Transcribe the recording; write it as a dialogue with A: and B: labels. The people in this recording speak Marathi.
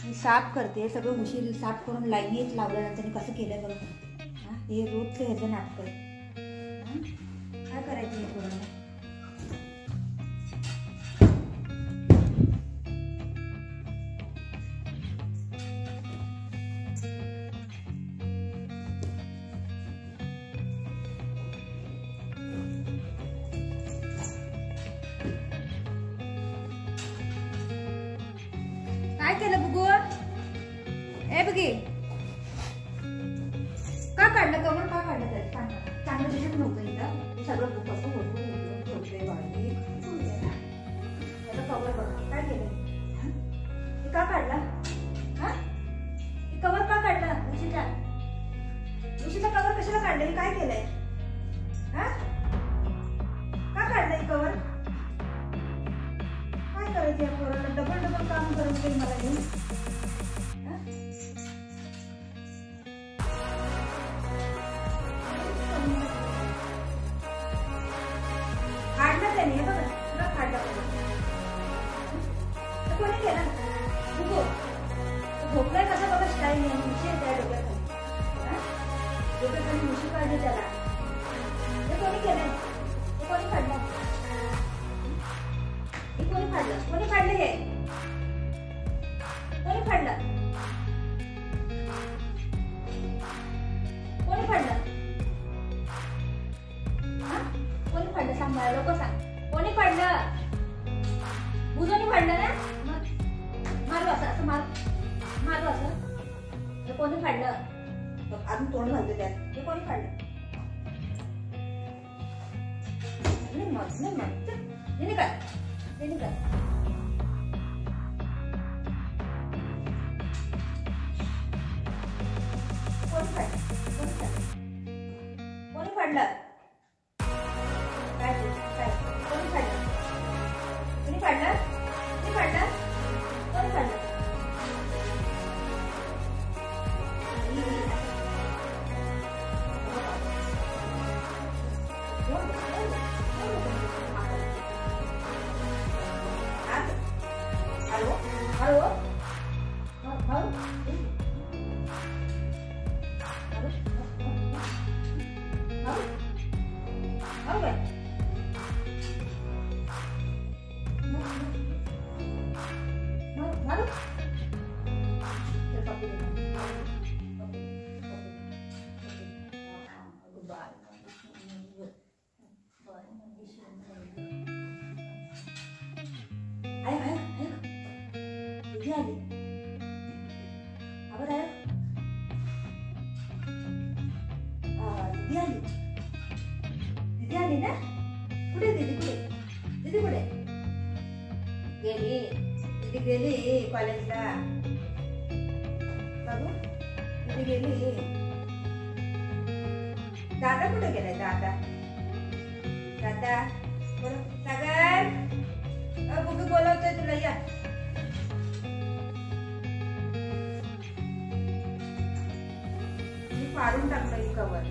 A: मी साफ करते, सगळं उशीर साफ करून लाईनीच लावल्यानंतर मी कसं केलंय बघा. हे रोजचं ह्याचं नाटक आहे. काय करायचं हे करून. काय केलं बघू. ए बघी, का काढलं कवर, का काढलं त्यात चांगलं दिसत नव्हतं इथं. सगळं बुक असं होतं ठेवते बाळी त्याचं कवर बघा. काय केलं हे, का काढला. हे कवर का काढला. उशीचा कवर कशाला काढलं. काय केलंय. का काढलंय कवर. काय करायचं या पोराला. डबल डबल काम करत होते मला घेऊन. काढलं त्याने हे बघा. तुला काढलं कोणी केलं. झोपलाय कसा बघा. स्टाईल मुशी त्या डोक्याखाली. डोक्याखाली मुशी काढली त्याला. हे कोणी केलं. हे कोणी काढलं. हे कोणी काढलं. कोणी काढलं हे. कोणी काढलं. कोणी काढलं. कोणी काढलं सांग मला. लोक सांग कोणी काढलं. बुजोनी काढलं ना. मारू असं असं मारू असं. कोणी काढलं. अजून तोंड घालते त्यात. हे कोणी काढलं. नाही काय कोणी काढलं. काय काय कोणी काढलं. कोणी काढलं. कोणी काढलं. कोणी काढलं. हॅलो हॅलो हॅलो दीदी आली ना. कुठे दीदी. दीदी कुठे गेली. दीदी गेली कॉलेजला. बाबू दीदी गेली. दादा कुठे गेलाय. दादा सागर बघू बोलवतोय तुला. या मी फाडून टाकलं कवर.